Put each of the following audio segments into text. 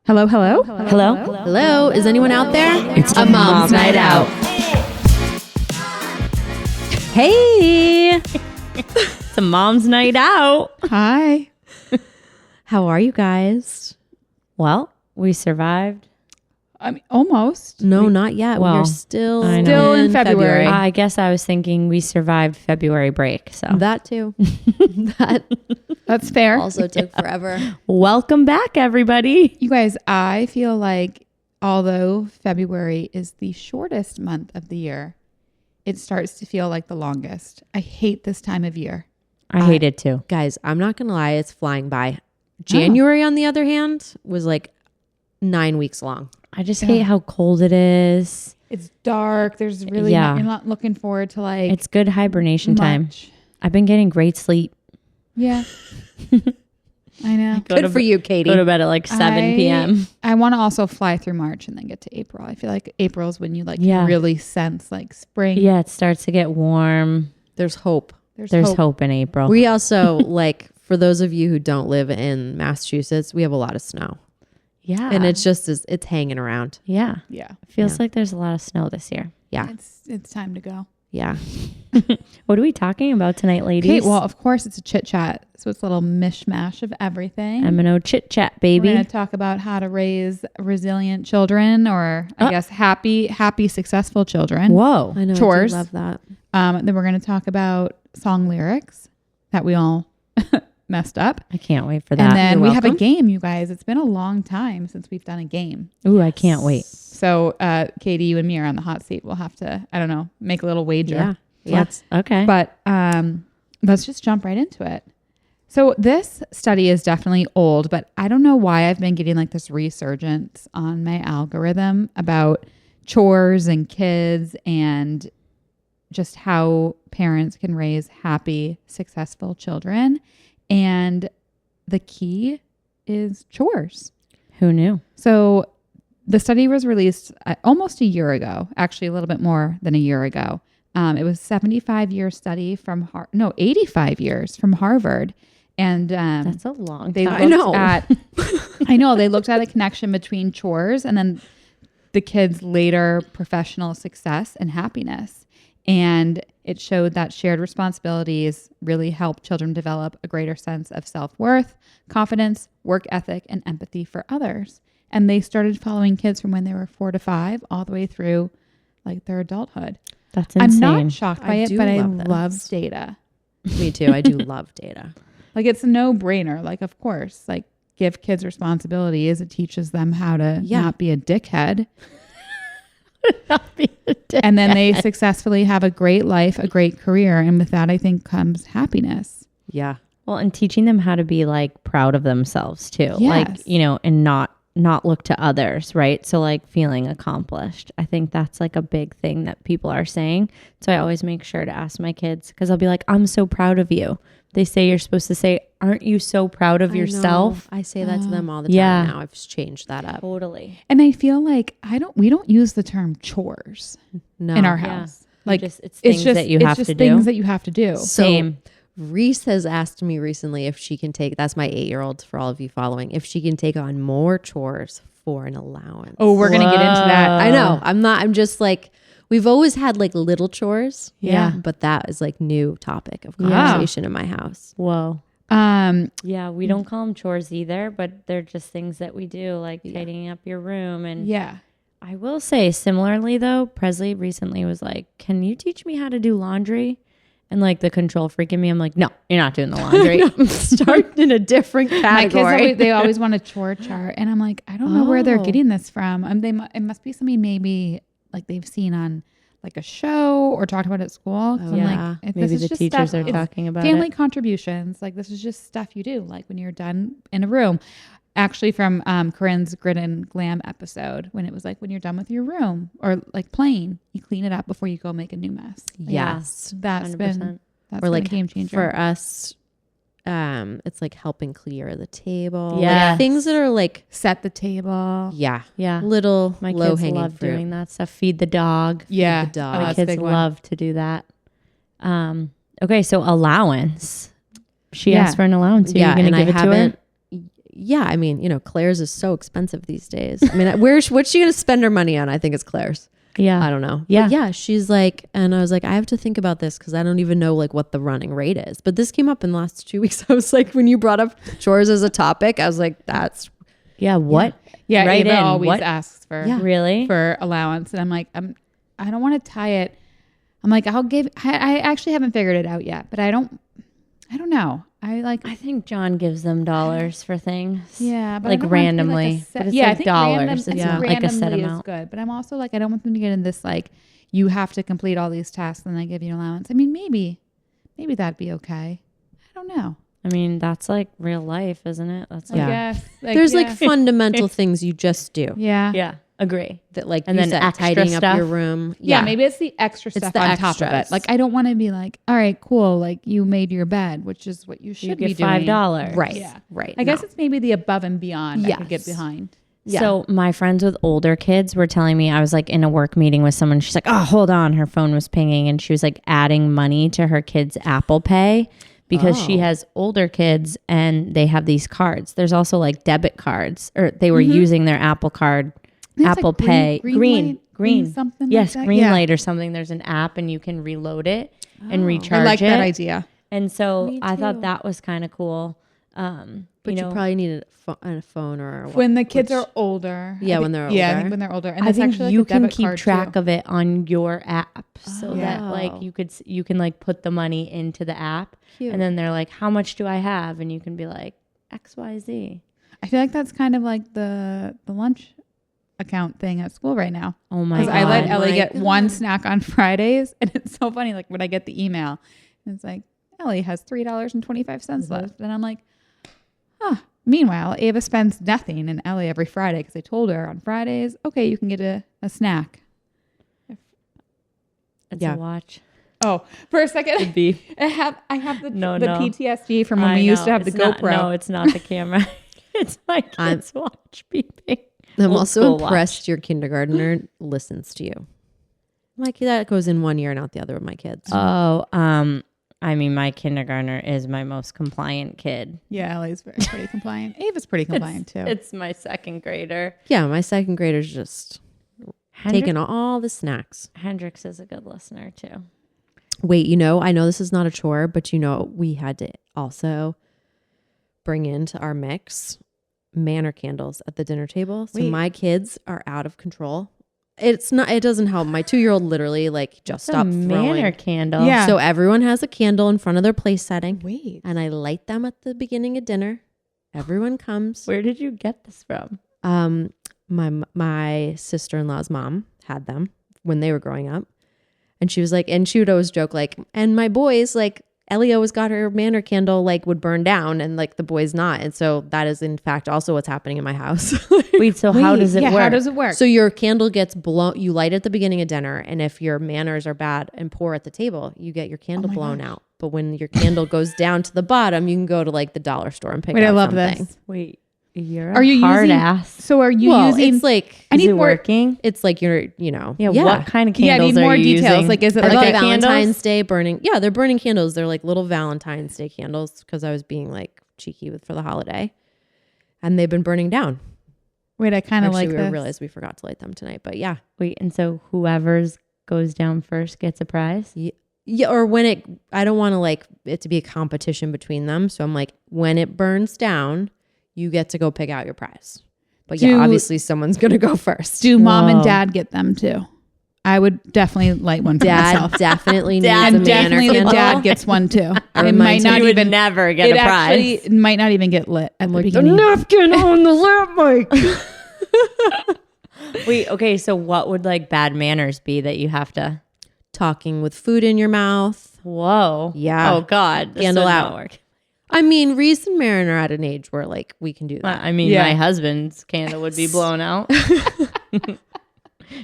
Hello, hello? Hello? Hello? Is anyone out there? It's a mom's night out. Hey! It's a mom's night out. Hi. How are you guys? Well, we survived. I mean, almost. No, not yet. well, We're still I know. Still in February. I guess I was thinking we survived February break. So That too. That That's fair. also took forever. welcome back, everybody. You guys, I feel like although February is the shortest month of the year, it starts to feel like the longest. I hate this time of year. I hate it too. Guys, I'm not going to lie. It's flying by. January, on the other hand, was like 9 weeks long. I just hate how cold it is. It's dark. There's really Yeah. you're not looking forward to like It's good hibernation time. much. I've been getting great sleep. Yeah. I know. Good for you, Katie. Go to bed at like 7 p.m. I want to also fly through March and then get to April. I feel like April is when you like Yeah. really sense like spring. Yeah, it starts to get warm. There's hope. There's hope in April. We also, like, for those of you who don't live in Massachusetts, we have a lot of snow. yeah. And it's just, it's hanging around. yeah. Yeah. It feels Yeah. like there's a lot of snow this year. Yeah. It's time to go. Yeah. What are we talking about tonight, ladies? Okay, well, of course, it's a chit chat. So it's a little mishmash of everything. MNO Chit Chat, We're baby. going to talk about how to raise resilient children, or I guess happy, successful children. Whoa. I know. Chores. I do love that. Then we're going to talk about song lyrics that we all messed up. I can't wait for that. And then You're we have a welcome. game, you guys. It's been a long time since we've done a game. Ooh, I can't wait. So, Katie, you and me are on the hot seat. We'll have to, I don't know, make a little wager. Yeah. Yeah. Let's, okay. But let's just jump right into it. So this study is definitely old, but I don't know why I've been getting like this resurgence on my algorithm about chores and kids and just how parents can raise happy, successful children. And the key is chores. Who knew? So the study was released almost a year ago, actually a little bit more than a year ago. It was 75-year study from 85 years from Harvard. And That's a long they time. looked at I know they looked at a connection between chores and then the kids' later professional success and happiness. And it showed that shared responsibilities really help children develop a greater sense of self-worth, confidence, work ethic, and empathy for others. And they started following kids from when they were 4 to 5 all the way through like their adulthood. That's insane. I'm not shocked by I it, do but I love this. love data. Me too. I do love data. Like it's a no-brainer. Like, of course, like give kids responsibilities. It teaches them how to not be a dickhead. And then they successfully have a great life, a great career. And with that, I think comes happiness. Yeah. Well, and teaching them how to be like proud of themselves too. Yes. Like, you know, and not look to others, right? So like feeling accomplished. I think that's like a big thing that people are saying. So I always make sure to ask my kids because I'll be like, I'm so proud of you. They say you're supposed to say, aren't you so proud of yourself? I say that to them all the time Yeah. now. I've changed that up. Totally. And I feel like we don't use the term chores No. in our Yeah. house. Like it's things that you have to do. things that you have to do. Same. Reese has asked me recently if she can take, that's my 8-year-old for all of you following, if she can take on more chores for an allowance. Oh, we're going to get into that. I know. I'm just like, we've always had like little chores. Yeah. But that is like new topic of Yeah. conversation in my house. Whoa. Um, Yeah, we don't call them chores either, but they're just things that we do, like tidying up your room. And yeah. I will say, similarly though, Presley recently was like, "Can you teach me how to do laundry?" And like the control freak in me, I'm like, "No, you're not doing the laundry." Start in a different My category. kids they always want a chore chart, and I'm like, I don't know where they're Oh. getting this from. It must be something maybe like they've seen on like a show or talked about at school. 'Cause I'm yeah. like, this Maybe is the just teachers stuff- are it's talking about family it. contributions. Like this is just stuff you do, like when you're done in a room. Actually, from Corinne's Grit and Glam episode, when it was like when you're done with your room or like playing, you clean it up before you go make a new mess. Like, Yes. that's 100%. been Or like a game changer for us, it's like helping clear the table. Yes. Like things that are like, Set the table. yeah, Yeah. little My low kids hanging love fruit. doing that stuff. Feed the dog. Yeah, the dog. Oh, My that's a kids big one. love to do that. Okay, so allowance. She Yeah. asked for an allowance. Are Yeah, you going and to give I it to her? haven't. yeah, I mean, you know, Claire's is so expensive these days. I mean, what's she going to spend her money on? I think it's Claire's. Yeah. I don't know. Yeah. But yeah. She's like, and I was like, I have to think about this because I don't even know like what the running rate is. But this came up in the last 2 weeks. I was like, when you brought up chores as a topic, I was like, that's. Yeah. What? Yeah. Right Ava in. always What? asks for Really? for allowance, and I'm like, I don't want to tie it. I'm like, I actually haven't figured it out yet, but I don't know. I think John gives them dollars for things. Yeah, but like I don't want it to be randomly. like a set, But it's yeah, like I think dollars. Random, It's yeah, not like a set randomly is amount. good, but I'm also like, I don't want them to get in this like, you have to complete all these tasks and I give you an allowance. I mean, maybe that'd be okay. I don't know. I mean, that's like real life, isn't it? That's I like, guess. There's like fundamental things you just do. yeah. yeah, agree. That like And you then said, extra tidying stuff. up your room. Yeah, maybe it's the extra stuff the on top of it. extras. Like, I don't want to be like, all right, cool. Like, you made your bed, which is what you should You be get doing. $5. Right. Yeah. Right. I guess it's maybe the above and beyond I could get Yes. behind. Yeah. So my friends with older kids were telling me, I was like in a work meeting with someone. She's like, oh, hold on. Her phone was pinging and she was like adding money to her kids' Apple Pay because she has older kids and they have these cards. There's also like debit cards, or they were using their Apple card, It's Apple like Pay. green something. Yes, like that. green Yeah. light or something. There's an app and you can reload it and recharge I like it. that idea. And so Me I thought too. that was kind of cool. But you know, probably need a phone or When the kids are older. Yeah, I when think- they're Yeah, I older. think when they're older. And I that's think actually you like a can debit keep card track too. of it on your app so that Oh. like you can like put the money into the app Cute. and then they're like, how much do I have? And you can be like XYZ. I feel like that's kind of like the lunch account thing at school right now. Oh my Because god. I let Oh Ellie my get one God. snack on Fridays, and it's so funny. Like when I get the email, and it's like Ellie has $3.25 left, and I'm like, huh. Meanwhile, Ava spends nothing in Ellie every Friday because I told her on Fridays, okay, you can get a snack. It's Yeah. a watch. Oh, for a second, Beep. I have the No. PTSD from when we used to have the GoPro. No, it's not the camera. It's my kid's watch beeping. I'm Old also school impressed your kindergartner listens to you. Like that goes in one ear and out the other with my kids. Oh, I mean, my kindergartner is my most compliant kid. Yeah, Ellie's pretty compliant. Ava's pretty compliant too. It's my second grader. Yeah, my second grader's just taking all the snacks. Hendrix is a good listener too. Wait, I know this is not a chore, but we had to also bring into our mix manor candles at the dinner table. So Wait. my kids are out of control. It doesn't help. My 2-year-old literally like just stopped manor throwing. candle. Yeah. So everyone has a candle in front of their place setting. Wait. And I light them at the beginning of dinner. Everyone comes. Where did you get this from? My sister-in-law's mom had them when they were growing up. And she was like, and she would always joke like, and my boys, like Ellie always got her manor candle, like would burn down and like the boys not. And so that is in fact also what's happening in my house. Wait, so how does it work? How does it work? So your candle gets blown, you light it at the beginning of dinner. And if your manners are bad and poor at the table, you get your candle blown out. But when your candle goes down to the bottom, you can go to like the dollar store and pick Wait, out I love something. this. Wait, you're Are you hard using? ass. So are you Well, using? it's like, I Is need it more. working? it's like you're, Yeah, what kind of Yeah, I candles need more are you details. using? Like, is it I like love a Valentine's Day burning. Yeah, they're burning candles. They're like little Valentine's Day candles because I was being like cheeky for the holiday, and they've been burning down. Wait, I kind of Actually, like we this. realized we forgot to light them tonight, but yeah, Wait, and so whoever's goes down first gets a prize? yeah. Or when I don't want to like it to be a competition between them, so I'm like, when it burns down, you get to go pick out your prize. But yeah, obviously someone's gonna go first. Do mom and Whoa. dad get them too? I would definitely light one for Dad myself. definitely needs Dad a And manor definitely the candle. dad gets one too. It remind might you not You would even never get a prize. It might not even get lit at the Like the beginning. napkin on the lamp, Mike. Wait, okay, so what would like bad manners be that you have to? Talking with food in your mouth. Whoa. Yeah. Oh God. This Candle would out. not work. I mean, Reese and Marin are at an age where like we can do that. I mean, Yeah. my husband's candle would be blown out.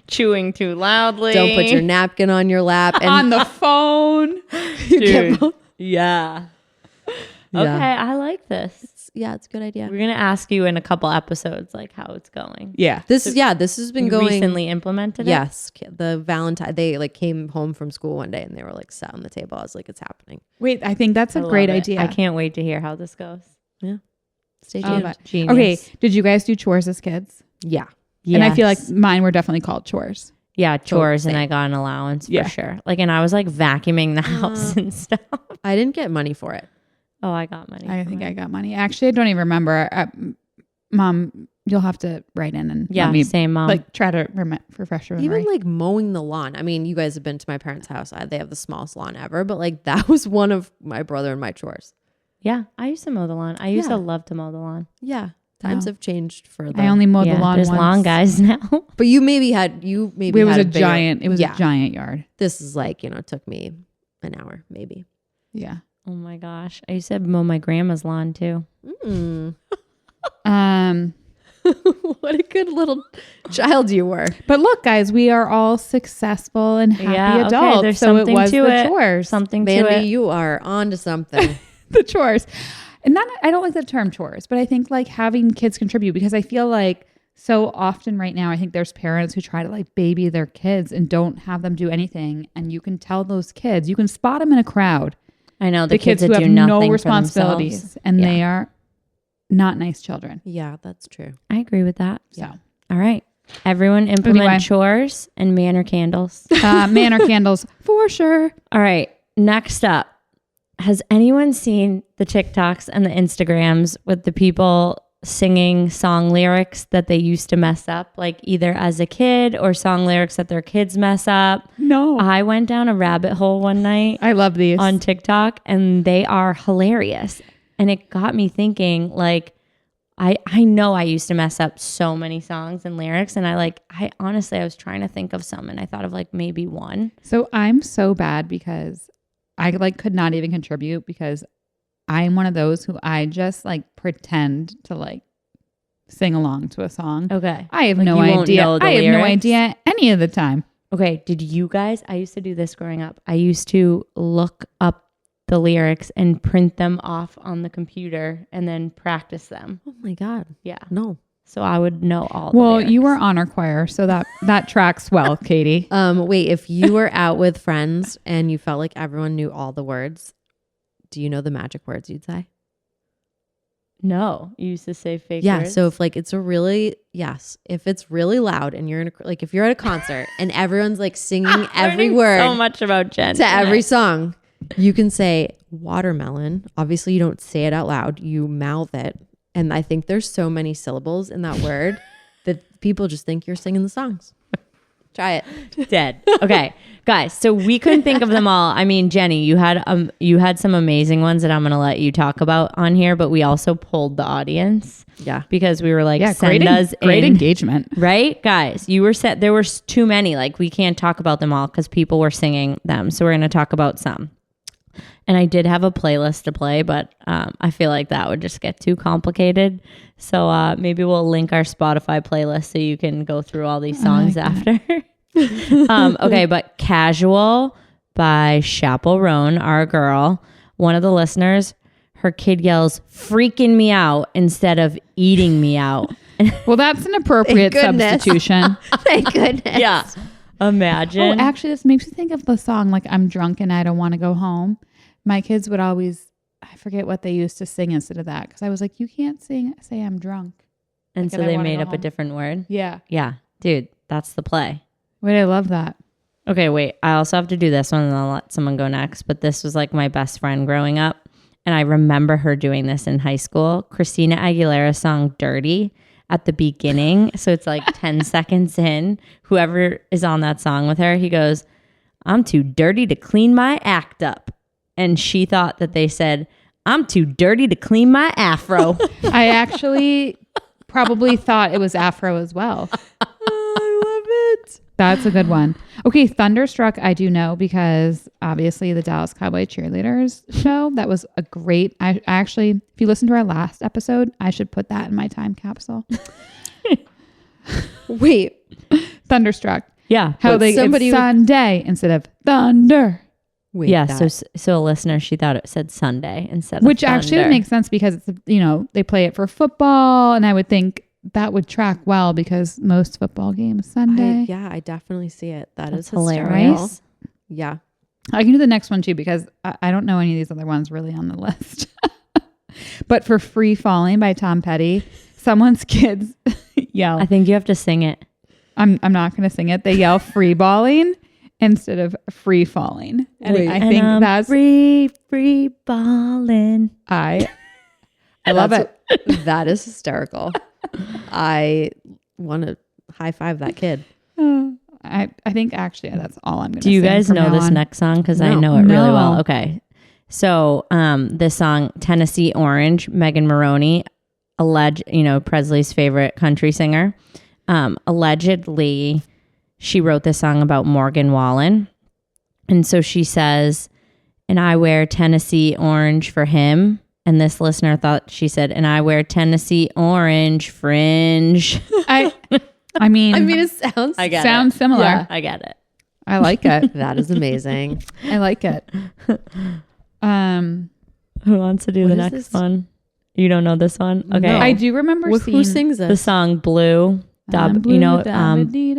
Chewing too loudly. Don't put your napkin on your lap. And On the phone. Dude. Yeah. Yeah. Okay, I like this. it's a good idea. We're gonna ask you in a couple episodes like how it's going. Yeah. This has been You going. recently implemented it. Yes, the Valentine. They like came home from school one day and they were like sat on the table. I was like, it's happening. Wait, I think that's a I great love it. idea. I can't wait to hear how this goes. Yeah. Stay Oh, tuned. but- Genius. Okay. Did you guys do chores as kids? Yeah. And I feel like Yes. mine were definitely called chores. Yeah, chores, and same. I got an allowance Yeah. for sure. Like, and I was like vacuuming the house and stuff. I didn't get money for it. Oh, I got money. I for think mine. I got money. Actually, I don't even remember. Mom, you'll have to write in and Yeah, let me same mom. like try to refresh your memory. Even like mowing the lawn. I mean, you guys have been to my parents' house. They have the smallest lawn ever, but like that was one of my brother and my chores. yeah, I used to mow the lawn. I used Yeah. to love to mow the lawn. Yeah. Times Wow. have changed for the I only mowed Yeah, the lawn there's once. lawn guys now. But you maybe had It was had a bigger- giant. It was yeah. a giant yard. This is like, it took me an hour maybe. Yeah. Oh my gosh, I used to mow my grandma's lawn too. Mm. What a good little child you were. But look, guys, we are all successful and happy Yeah, okay, adults. there's so it something was to the it. chores. Something to Mandy, it. you are on to something. The chores. And not, I don't like the term chores, but I think like having kids contribute, because I feel like so often right now, I think there's parents who try to like baby their kids and don't have them do anything. And you can tell those kids, you can spot them in a crowd, I know the kids that who do have nothing no for responsibilities themselves. and Yeah. they are not nice children. Yeah, that's true. I agree with that. So All right, everyone implement Anyway. chores and manner candles. manner candles for sure. All right, next up. Has anyone seen the TikToks and the Instagrams with the people singing song lyrics that they used to mess up, like either as a kid or song lyrics that their kids mess up? No. I went down a rabbit hole one night I love these. on TikTok and they are hilarious. And it got me thinking, like, I know I used to mess up so many songs and lyrics, and I honestly was trying to think of some and I thought of like maybe one. So I'm so bad because I like could not even contribute, because I'm one of those who I just like pretend to like sing along to a song. Okay. I have Like, no you won't idea. know the I have no lyrics? idea any of the time. Okay, did you guys? I used to do this growing up. I used to look up the lyrics and print them off on the computer and then practice them. Oh my God. Yeah. No. So I would know all the Well, lyrics. you were honor choir, so that tracks well, Katie. Wait, if you were out with friends and you felt like everyone knew all the words, do you know the magic words you'd say? No, you used to say fake Yeah. words. So if like if it's really loud and you're like if you're at a concert and everyone's like singing every Learning word so much about Jen to every tonight. song, you can say watermelon. Obviously, you don't say it out loud. You mouth it. And I think there's so many syllables in that word that people just think you're singing the songs. Try it. Dead. Okay, guys. So we couldn't think of them all. I mean, Jenny, you had some amazing ones that I'm going to let you talk about on here, but we also polled the audience Yeah. because we were like, Yeah, send us great in. engagement. Right, guys, you were set. There were too many. Like, we can't talk about them all because people were singing them. So we're going to talk about some. And I did have a playlist to play, but I feel like that would just get too complicated. So maybe we'll link our Spotify playlist so you can go through all these songs after. Okay, but Casual by Chaperone, our girl. One of the listeners, her kid yells, freaking me out instead of eating me out. Well, that's an appropriate Thank goodness. substitution. Thank goodness. Yeah. Imagine. Oh, actually, this makes me think of the song, like, I'm drunk and I don't want to go home. My kids would always, I forget what they used to sing instead of that. Because I was like, you can't say I'm drunk. And Like, so and I they wanna made go up a home. different word. Yeah. Yeah. Dude, that's the play. Wait, I love that. Okay, wait. I also have to do this one and I'll let someone go next. But this was like my best friend growing up. And I remember her doing this in high school. Christina Aguilera's song Dirty at the beginning. So it's like 10 seconds in. Whoever is on that song with her, he goes, I'm too dirty to clean my act up. And she thought that they said, I'm too dirty to clean my afro. I actually probably thought it was Afro as well. I love it. That's a good one. Okay, Thunderstruck, I do know because obviously the Dallas Cowboy Cheerleaders show, that was a great, I actually, if you listen to our last episode, I should put that in my time capsule. Wait. Thunderstruck. Yeah. How But they somebody it's would- Sunday instead of thunder. Wait. Yeah. that- So a listener, she thought it said Sunday instead of Which actually thunder. makes sense because it's, they play it for football, and I would think that would track well because most football games Sunday. I definitely see it. That's That's hilarious. Yeah. I can do the next one too because I don't know any of these other ones really on the list. But for Free Falling by Tom Petty, someone's kids yell. I think you have to sing it. I'm not going to sing it. They yell free balling instead of free falling. And Wait. I think that's free balling. I love it. That is hysterical. I want to high five that kid. I think actually that's all I'm going to Do you sing guys from know now this on. next song? Because I No. know it really No. well. Okay. So this song, Tennessee Orange, Megan Maroney, Presley's favorite country singer. Allegedly, she wrote this song about Morgan Wallen. And so she says, and I wear Tennessee orange for him. And this listener thought she said, and I wear Tennessee orange fringe. I mean, it sounds. sounds similar. Yeah. I get it. I like it. That is amazing. I like it. Who wants to do What the is next this? one? You don't know this one? Okay. No. I do remember Who seeing sings The this? song Blue. Blue, Blue Oh. dabba dee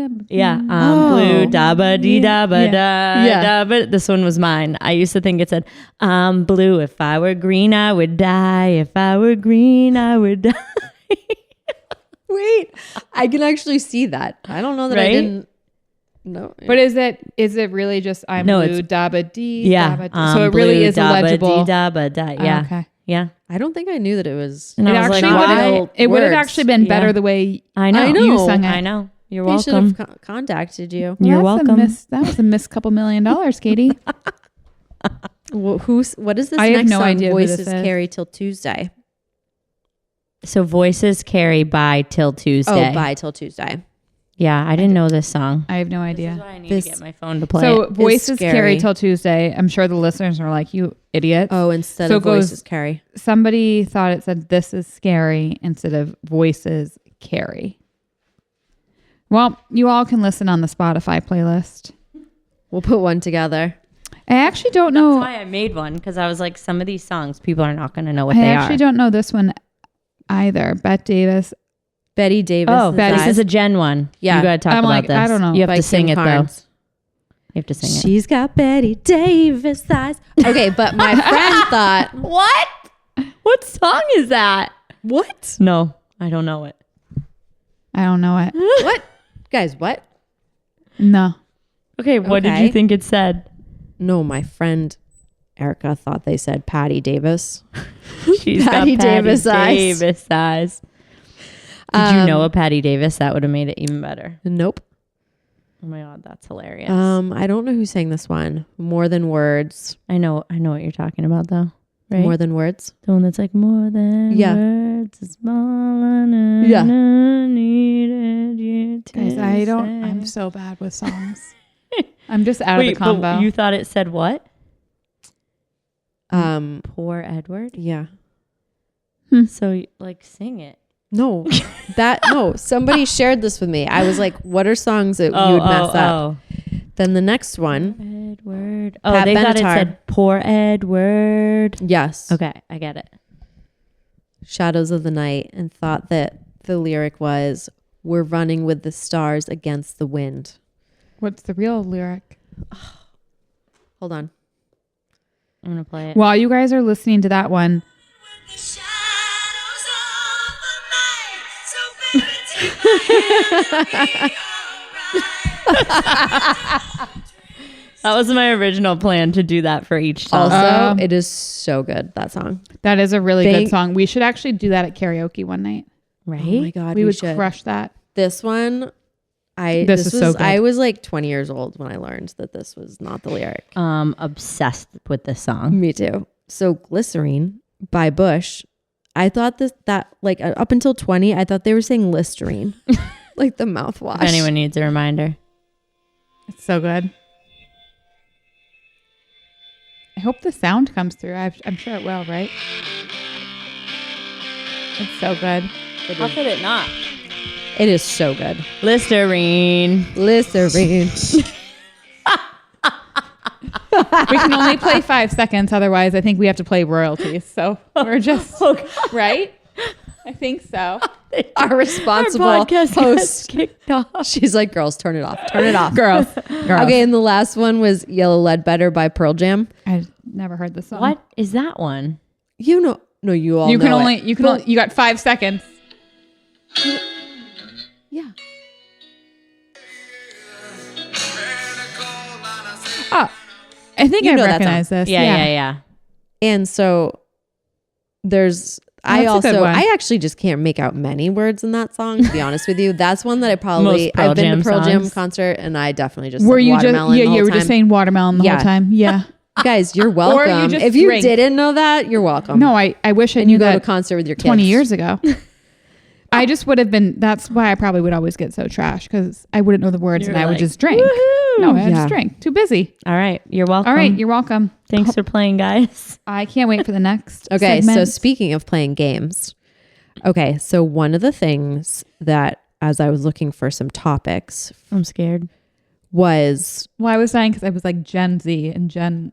dabba da Yeah. dabba. This one was mine. I used to think it said, I'm blue. If I were green, I would die. If I were green, I would die. Wait, I can actually see that. I don't know that I Right? didn't. No, But is it really just I'm No, blue it's- dabba dee Yeah. dabba dee? So it really blue, is dabba illegible. dee dabba da. Oh, Yeah. okay. Yeah. I don't think I knew that it was. And It I was actually like, would why? have, it would have words. actually been better Yeah. the way I know. I know. you sung it. I know. You're They should welcome. have contacted you. You're Well, that's welcome. that was a missed couple $1 million, Katie. What is this I have next no song? idea who this Voices is. carry till Tuesday. So Voices Carry by Till Tuesday. Oh, bye till Tuesday. Yeah. I didn't know this song. I have no This idea. is why I need This- to get my phone to play So it. voices scary. carry till Tuesday. I'm sure the listeners are like, you idiots. Oh, instead So of it goes- voices carry. Somebody thought it said this is scary instead of voices carry. Well, you all can listen on the Spotify playlist. We'll put one together. I actually don't That's know. why I made one, because I was like, some of these songs, people are not going to know what I they actually are. don't know this one either. Bette Davis. Betty Davis. Oh, Betty- this is a Jen one. Yeah. You got to talk I'm about like, this. I don't know. You have by to sing Kim it, Carnes. though. You have to sing it. She's got Betty Davis eyes. Okay, but my friend thought, What? What song is that? what? No, I don't know it. I don't know it. What? Guys, what? No. Okay, what did Okay. you think it said? No, my friend Erica thought they said Patty Davis. She's Patty got Davis eyes. Davis eyes. Did you know a Patty Davis? That would have made it even better. Nope. Oh my God, that's hilarious. I don't know who sang this one. More Than Words. I know what you're talking about, though. Right? More Than Words. The one that's like, more than Yeah. words is all I Yeah. needed you to Guys, I'm say. so bad with songs. I'm just out Wait, of the combo. but you thought it said what? Um, Poor Edward? yeah. So, like, sing it. No, somebody shared this with me. I was like, what are songs that you would mess up? Then the next one. Edward. Oh, Pat they thought it Benatar. said poor Edward. Yes. Okay, I get it. Shadows of the Night, and thought that the lyric was, we're running with the stars against the wind. What's the real lyric? Hold on. I'm going to play it. While you guys are listening to that one, The shadows of the night, so baby, take my hand, it'll be alright. That was my original plan, to do that for each song. Also, it is so good, that song. that is a really good Thank- song. We should actually do that at karaoke one night. Right? Oh my God, we would should. crush that. This one, This is so good. I was like 20 years old when I learned that this was not the lyric. Obsessed with this song. Me too. So Glycerine by Bush, I thought that like up until 20, I thought they were saying Listerine, like the mouthwash. If anyone needs a reminder. It's so good. I hope the sound comes through. I'm sure it will, right? It's so good. How could it not? It is so good. Listerine. Listerine. We can only play 5 seconds. Otherwise, I think we have to play royalties. So we're just, right? I think so. Our responsible podcast host. kicked off. She's like, girls, turn it off. Turn it off. Girls. Okay, and the last one was Yellow Ledbetter by Pearl Jam. I never heard this song. What is that one? You know, No, you all You know can it. only you got 5 seconds. Yeah. Oh, I think You I know that recognize this. Yeah. And so there's that's a good one. I actually just can't make out many words in that song, to be honest with you. That's one that I probably Most Pearl I've been Jam to Pearl Jam songs. concert and I definitely just Were said you just watermelon the you whole were time. just saying watermelon the Yeah. whole time? Yeah. Guys, you're welcome. just If you drink. didn't know that, you're welcome. No, I wish I and knew you go to a that concert with your kids 20 years ago. I just would have been. That's why I probably would always get so trash because I wouldn't know the words You're and I would like, just drink. "Woohoo!" No, I Yeah. just drink. Too busy. All right. You're welcome. All right, you're welcome. Thanks for playing, guys. I can't wait for the next. Okay, segment. so speaking of playing games, okay, so one of the things that as I was looking for some topics I'm scared. was Well, I was saying because I was like Gen Z and Gen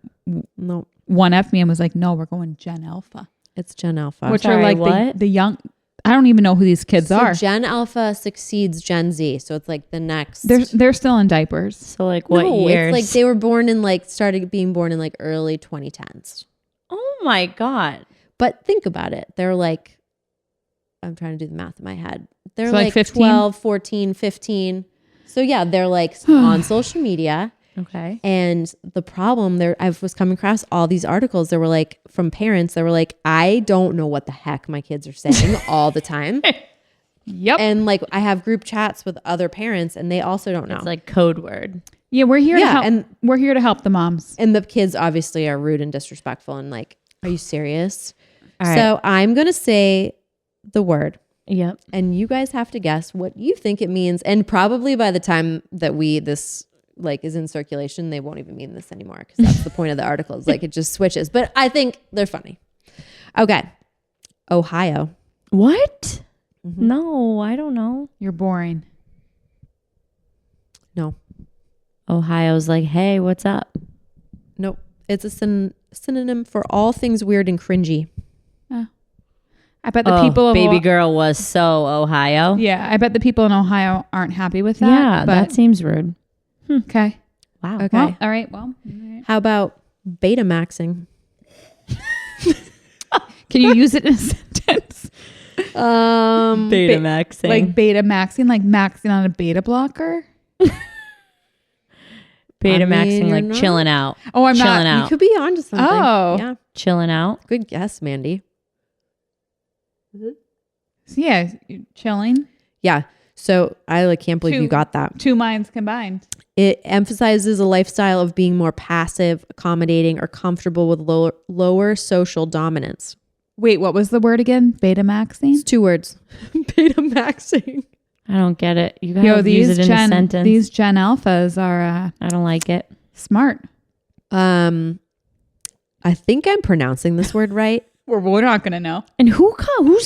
no, 1F me and was like, no, we're going Gen Alpha, it's Gen Alpha. which Sorry, are like what? the young. I don't even know who these kids So are. Gen Alpha succeeds Gen Z, so it's like the next. They're still in diapers. So like what no, years? it's like they were born in started being born in early 2010s. Oh my God. But think about it. They're like, I'm trying to do the math in my head. They're So, like, like 15? 12, 14, 15. So yeah, they're like on social media. Okay. And the problem there, I was coming across all these articles that were like from parents that were like, I don't know what the heck my kids are saying all the time. Yep. And like I have group chats with other parents and they also don't know. It's like code word. Yeah, we're here to Yeah, help. and- We're here to help the moms. And the kids obviously are rude and disrespectful and like, are you serious? All right. So I'm going to say the word Yep. and you guys have to guess what you think it means. And probably by the time that this is in circulation, they won't even mean this anymore because that's the point of the article. Is like it just switches. But I think they're funny. Okay. Ohio. What? No, I don't know. You're boring. No. Ohio's like, hey, what's up? Nope. It's a synonym for all things weird and cringy. I bet the people of baby girl was so Ohio. Yeah, I bet the people in Ohio aren't happy with that. Yeah, but that seems rude. okay. Wow. Okay. Well, all right. Well, all right. How about Betamaxing? Can you use it in a sentence? Betamaxing. Like beta maxing, like maxing on a beta blocker. Betamaxing, you're like not- chilling out. Oh, I'm chilling not. You out. could be onto something. Oh. Yeah. Chilling out. Good guess, Mandy. Yeah, you're chilling. Yeah. So I can't believe you got that. 2 minds combined. It emphasizes a lifestyle of being more passive, accommodating, or comfortable with lower social dominance. Wait, what was the word again? Beta maxing. It's 2 words. Betamaxing. I don't get it. You gotta Yo, use these it in a sentence. these Gen Alphas are I don't like it. smart. I think I'm pronouncing this word right. We're not gonna know. And who's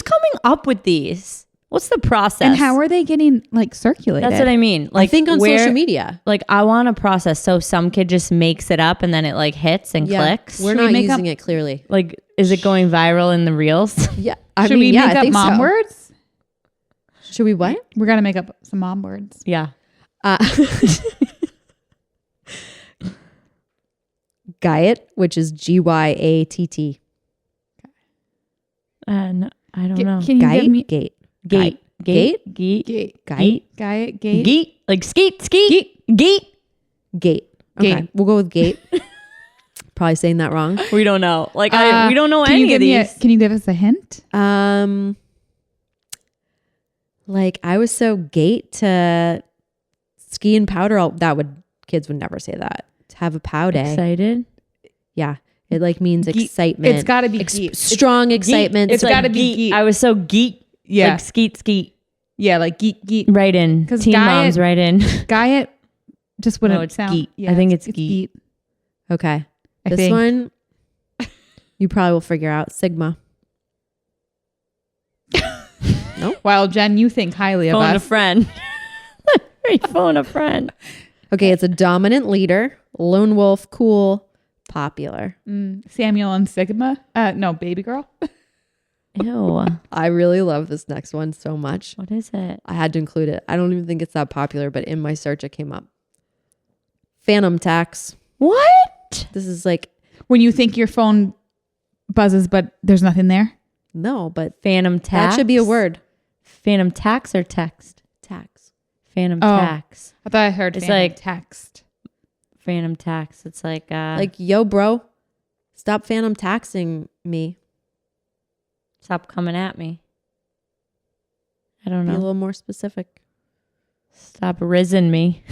coming up with these? What's the process? And how are they getting circulated? That's what I mean. I think on where- social media. Like I want a process. So some kid just makes it up and then it hits and clicks. We're Should we not make using it clearly. Like, is it going viral in the reels? Yeah. Should we make I up think mom so. words? Should we what? We're gonna make up some mom words. Yeah. Gyat, which is GyAtt. No, I don't know. Can you give me Gate. Gate. Gate? Gate. gate? Gate. Gate. Gate. Gate. Like skeet. Gate. Gate. Okay. Gate. We'll go with gate. Probably saying that wrong. We don't know. Like we don't know Can you any give of me these. can you give us a hint? I was so gate to ski and powder. Kids would never say that. To have a pow day. Excited. Yeah. It means Geet. excitement. It's got to be geet. strong excitement. It's like gotta be geet. geet. I was so geet. Yeah. Like skeet. Yeah, like geet geet. Right in. 'Cause Teen moms right in. Gyat just wouldn't No, it's sound. geet. Yeah, I think it's geet. geet. Okay. I This think. one, you probably will figure out. Sigma. Well, Jen, you think highly of Phone a us. friend. Are you phone a friend? Okay. It's a dominant leader, lone wolf, cool, popular. Samuel and Sigma. No, baby girl. Ew. I really love this next one so much. What is it? I had to include it. I don't even think it's that popular, but in my search, it came up. Phantom tax. What? This is like, When you think your phone buzzes, but there's nothing there. No, but Phantom tax. that should be a word. Phantom tax or text? Tax. Phantom Oh. tax. I thought I heard It's phantom like- text. Phantom tax. It's like Like, yo, bro, stop phantom taxing me. stop coming at me. I don't Be a know. little more specific. Stop rizzing me.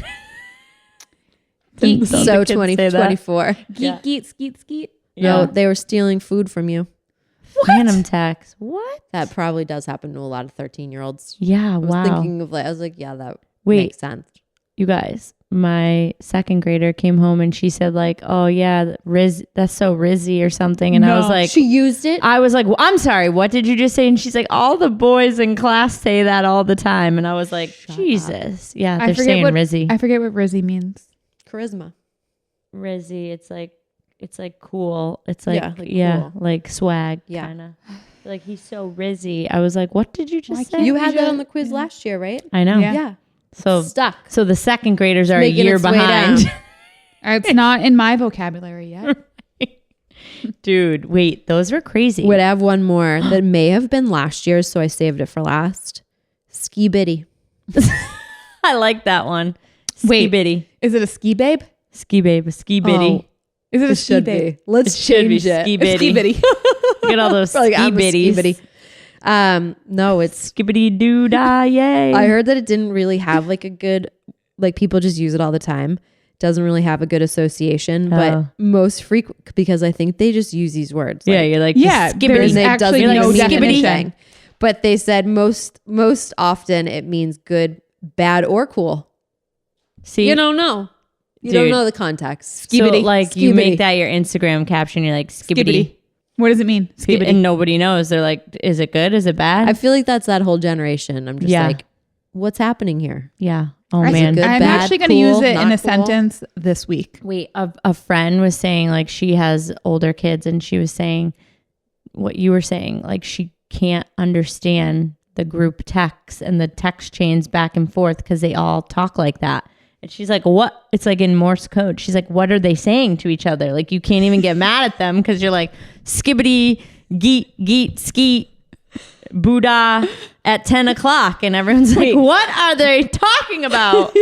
Geek, Don't So the kids say that? 2024. Yeah. Geet, skeet, skeet. No, they were stealing food from you. Phantom tax. What? That probably does happen to a lot of 13-year-olds. Yeah. I was Wow. thinking of I was like, yeah, that Wait. makes sense. You guys, my second grader came home and she said like, oh yeah, Riz, that's so Rizzy or something. And I was No. like, She used it. I was like, well, I'm sorry, what did you just say? And she's like, all the boys in class say that all the time. And I was like, Jesus. Yeah, they're saying Rizzy. I forget what Rizzy means. Charisma. Rizzy, it's like cool. It's like, Yeah, like yeah, cool. like swag Yeah. kind of. Like he's so Rizzy. I was like, what did you just say? You had that on the quiz last year, right? I know. Yeah. Yeah. So Stuck. so the second graders are a Making year its way behind. down. It's not in my vocabulary yet. Dude, wait, those were crazy. Would have one more that may have been last year's, so I saved it for last. Ski bitty. I like that one. Ski Wait. bitty. Is it a ski babe? Ski babe, ski bitty. Is it a It ski should babe? be. Let's It should be change it. ski A bitty. ski bitty. Get all those Like, ski I'm a bitties. ski bitty. No, it's Skibbity doo dah, yay. I heard that it didn't really have like a good, like people just use it all the time. Doesn't really have a good association, Oh. but most frequent because I think they just use these words. Yeah, like, you're like, Yeah, skibbity. there's it actually doesn't no mean definition. anything. But they said most often it means good, bad, or cool. See, You don't know. You Dude. don't know the context. so skibbity, like you skibbity. make that your Instagram caption. You're like, skibbity. Skibbity. What does it mean? Skibbity. And nobody knows. They're like, is it good? Is it bad? I feel like that's that whole generation. I'm just Yeah. like, what's happening here? yeah. Oh, Is it man. good? I'm bad, actually going to cool, use it in not a cool? sentence this week. Wait, a friend was saying like she has older kids and she was saying what you were saying. Like she can't understand the group texts and the text chains back and forth because they all talk like that. And she's like, what? It's like in Morse code. She's like, what are they saying to each other? Like you can't even get mad at them because you're like, skibbity, geet, skeet, Buddha at 10 o'clock. And everyone's like, what are they talking about?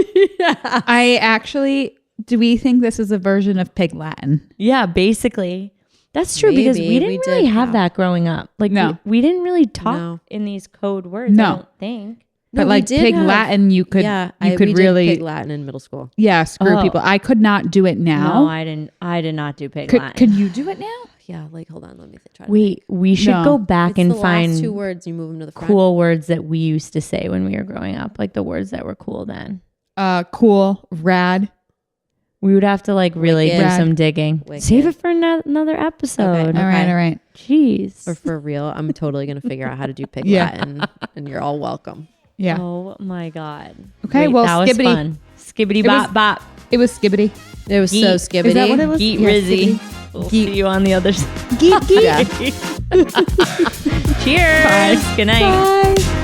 Do we think this is a version of Pig Latin? Yeah, basically. That's true because Maybe. we didn't We really did have have- that growing up. Like No. we didn't really talk No. in these code words, No. I don't think. No, But we like did Pig have- Latin, you could we really did Pig Latin in middle school. screw Oh. people. I could not do it now. No, I did not do pig could, Latin. could you do it now? Yeah, like hold on, let me try to Wait, we should No. go back It's and the find last two words. You move them to the front. cool words that we used to say when we were growing up, like the words that were cool then. Cool, rad. We would have to like really do Wicked. some digging. Wicked. Save it for another episode. Okay. All right. Jeez. Or for real, I'm totally gonna figure out how to do Pig Yeah. Latin, and you're all welcome. Yeah. Oh my God. Okay, Wait, well, that was skibbity. fun. Skibbity It was- bop bop. It was skibbity. It was so Geet. skibbity. Is that what it was? Geet Yeah, Rizzy. We'll see you on the other side. Geek, geek. Yeah. Cheers. Bye. Good night. Bye.